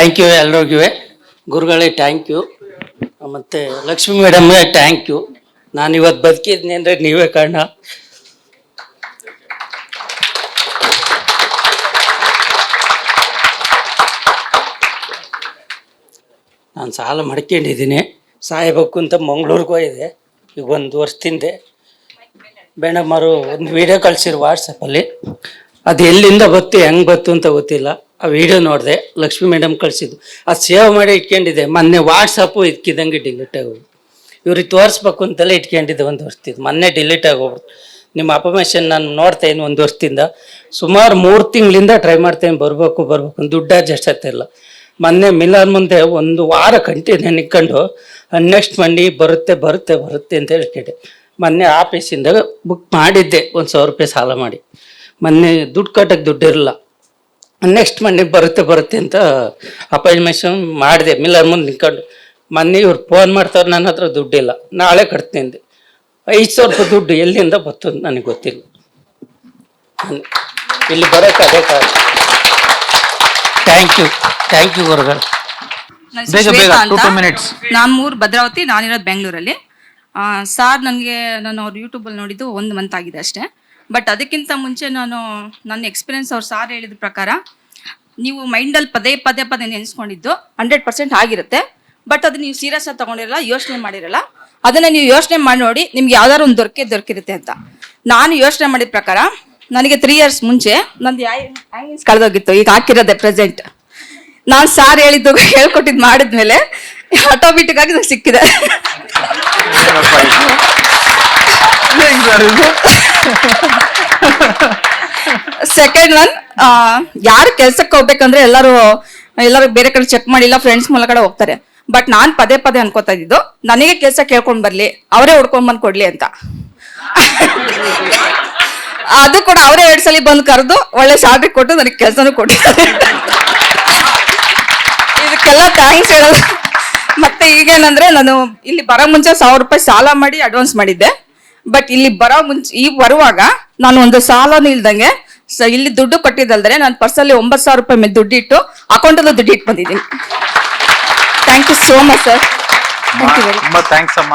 Thank you ಎಲ್ರಿಗೂ. ಗುರುಗಳಿಗೆ thank you, ಮತ್ತು ಲಕ್ಷ್ಮೀ ಮೇಡಮ್ಗೆ ಥ್ಯಾಂಕ್ ಯು. ನಾನು ಇವತ್ತು ಬದುಕಿದ್ನಿ ಅಂದರೆ ನೀವೇ ಕಾರಣ. ನಾನು ಸಾಲ ಮಾಡ್ಕೊಂಡಿದ್ದೀನಿ, ಸಾಯಬೇಕು ಅಂತ ಮಂಗ್ಳೂರಿಗೂ ಇದೆ. ಈಗ 1 ವರ್ಷದಿಂದ ಮೇಡಮ್ ಅವರು ಒಂದು ವಿಡಿಯೋ ಕಳಿಸಿರು ವಾಟ್ಸಪ್ಪಲ್ಲಿ. ಅದು ಎಲ್ಲಿಂದ ಬತ್ತು ಹೆಂಗೆ ಬತ್ತು ಅಂತ ಗೊತ್ತಿಲ್ಲ. ಆ ವಿಡಿಯೋ ನೋಡಿದೆ, ಲಕ್ಷ್ಮೀ ಮೇಡಮ್ ಕಳಿಸಿದ್ದು. ಅದು ಸೇವ್ ಮಾಡಿ ಇಟ್ಕೊಂಡಿದ್ದೆ. ಮೊನ್ನೆ ವಾಟ್ಸಪ್ಪು ಇದ್ಕಿದ್ದಂಗೆ ಡಿಲೀಟ್ ಆಗೋದು. ಇವ್ರಿಗೆ ತೋರಿಸ್ಬೇಕು ಅಂತಲೇ ಇಟ್ಕೊಂಡಿದ್ದೆ 1 ವರ್ಷದಿಂದ. ಮೊನ್ನೆ ಡಿಲೀಟ್ ಆಗೋಗ್ಬಿಡ್ತು. ನಿಮ್ಮ ಅಪಮೇಷನ್ ನಾನು ನೋಡ್ತೇನೆ 1 ವರ್ಷದಿಂದ. ಸುಮಾರು 3 ತಿಂಗಳಿಂದ ಟ್ರೈ ಮಾಡ್ತೇನೆ, ಬರಬೇಕು ದುಡ್ಡು ಅಡ್ಜಸ್ಟ್ ಆಗ್ತಾಯಿಲ್ಲ. ಮೊನ್ನೆ ಮಿಲಾನ್ ಮುಂದೆ 1 ವಾರ ಕಂಟಿನ್ಯೂ ನಿಂತ್ಕೊಂಡು ನೆಕ್ಸ್ಟ್ ಮಂಡಿ ಬರುತ್ತೆ ಅಂತ ಹೇಳ್ಕೊಂಡೆ. ಮೊನ್ನೆ ಆಫೀಸಿಂದ ಬುಕ್ ಮಾಡಿದ್ದೆ 1,000 ರೂಪಾಯಿ ಸಾಲ ಮಾಡಿ. ಮೊನ್ನೆ ದುಡ್ಡು ಕಟ್ಟಕ್ಕೆ ದುಡ್ಡಿರಲ್ಲ. ನೆಕ್ಸ್ಟ್ ಮಂಡಿ ಬರುತ್ತೆ ಅಂತ ಅಪಾಯಿಂಟ್ಮೆಂಟ್ ಮಾಡಿದೆ ಮಿಲಾನ್ ಮುಂದೆ ನಿಂತ್ಕೊಂಡು. ಮೊನ್ನೆ ಇವ್ರು ಫೋನ್ ಮಾಡ್ತಾರೆ, ನನ್ನ ಹತ್ರ ದುಡ್ಡಿಲ್ಲ, ನಾಳೆ ಕಟ್ತೀನಿ. 5,000 ರೂಪಾಯಿ ದುಡ್ಡು ಎಲ್ಲಿಂದ ಬರ್ತದೆ ನನಗೆ ಗೊತ್ತಿಲ್ಲ. ಇಲ್ಲಿ ಬರೋಕ್ಕೆ ಅದೇ ಕಾರಣ. ಥ್ಯಾಂಕ್ ಯು ಗುರುಗಳು. ನಾನು ಊರು ಭದ್ರಾವತಿ, ನಾನಿರೋದು ಬೆಂಗಳೂರಲ್ಲಿ. ಸಾರ್ ನನಗೆ ನಾನು ಅವ್ರ ಯೂಟ್ಯೂಬಲ್ಲಿ ನೋಡಿದ್ದು 1 ಮಂತ್ ಆಗಿದೆ ಅಷ್ಟೇ. ಬಟ್ ಅದಕ್ಕಿಂತ ಮುಂಚೆ ನನ್ನ ಎಕ್ಸ್ಪೀರಿಯನ್ಸ್ ಅವ್ರು ಸಾರ್ ಹೇಳಿದ ಪ್ರಕಾರ, ನೀವು ಮೈಂಡಲ್ಲಿ ಪದೇ ನೆನೆಸ್ಕೊಂಡಿದ್ದು 100% ಆಗಿರುತ್ತೆ. ಬಟ್ ಅದು ನೀವು ಸೀರಿಯಸ್ ಆಗಿ ತೊಗೊಂಡಿರಲ್ಲ, ಯೋಚನೆ ಮಾಡಿರಲ್ಲ. ಅದನ್ನು ನೀವು ಯೋಚನೆ ಮಾಡಿ ನೋಡಿ, ನಿಮ್ಗೆ ಯಾವ್ದಾದ್ರು ಒಂದು ದೊರಕಿರುತ್ತೆ ಅಂತ. ನಾನು ಯೋಚನೆ ಮಾಡಿದ ಪ್ರಕಾರ ನನಗೆ 3 years ಮುಂಚೆ ನಂದು ಹ್ಯಾಂಗಿಂಗ್ಸ್ ಕಳೆದೋಗಿತ್ತು. ಈಗ ಹಾಕಿರೋದೆ ಪ್ರೆಸೆಂಟ್. ನಾನು ಸಾರ್ ಹೇಳ್ಕೊಟ್ಟಿದ್ದು ಮಾಡಿದ್ಮೇಲೆ ಆಟೋಮೆಟಿಕ್ ಆಗಿ ನಂಗೆ ಸಿಕ್ಕಿದೆ. ಸೆಕೆಂಡ್ ಒನ್, ಯಾರು ಕೆಲ್ಸಕ್ಕೆ ಹೋಗ್ಬೇಕಂದ್ರೆ ಎಲ್ಲರೂ ಬೇರೆ ಕಡೆ ಚೆಕ್ ಮಾಡಿಲ್ಲ, ಫ್ರೆಂಡ್ಸ್ ಮೂಲಕ ಹೋಗ್ತಾರೆ. ಬಟ್ ನಾನು ಪದೇ ಅನ್ಕೋತಾ ಇದ್ದಿದ್ದು, ನನಗೆ ಕೆಲಸ ಕೇಳ್ಕೊಂಡ್ ಬರ್ಲಿ, ಅವರೇ ಹುಡ್ಕೊಂಡ್ ಬಂದು ಕೊಡ್ಲಿ ಅಂತ. ಅದು ಕೂಡ ಅವರೇ 2 ಸಲ ಬಂದು ಕರೆದು ಒಳ್ಳೆ ಸ್ಯಾಲ್ರಿ ಕೊಟ್ಟು ನನಗೆ ಕೆಲಸನೂ ಕೊಟ್ಟಿದ್ದಾರೆ. ಇದಕ್ಕೆಲ್ಲ ಥ್ಯಾಂಕ್ಸ್ ಹೇಳೋದು. ಮತ್ತೆ ಈಗೇನಂದ್ರೆ, ನಾನು ಇಲ್ಲಿ ಬರೋ ಮುಂಚೆ 1,000 ರೂಪಾಯಿ ಸಾಲ ಮಾಡಿ ಅಡ್ವಾನ್ಸ್ ಮಾಡಿದ್ದೆ. ಬಟ್ ಇಲ್ಲಿ ಬರುವಾಗ ನಾನು ಒಂದು ಸಾಲನೂ ಇಲ್ದಂಗೆ ಇಲ್ಲಿ ದುಡ್ಡು ಕೊಟ್ಟಿದ್ದಲ್ದರೆ ನಾನು ಪರ್ಸಲ್ಲಿ 9,000 ರೂಪಾಯಿ ಮೇಲೆ ದುಡ್ಡು ಇಟ್ಟು ಅಕೌಂಟಲ್ಲೂ ದುಡ್ಡು ಇಟ್ಟು ಬಂದಿದ್ದೀನಿ. Thank you so much sir. ತುಂಬಾ ಥ್ಯಾಂಕ್ಸ್ ಅಮ್ಮ.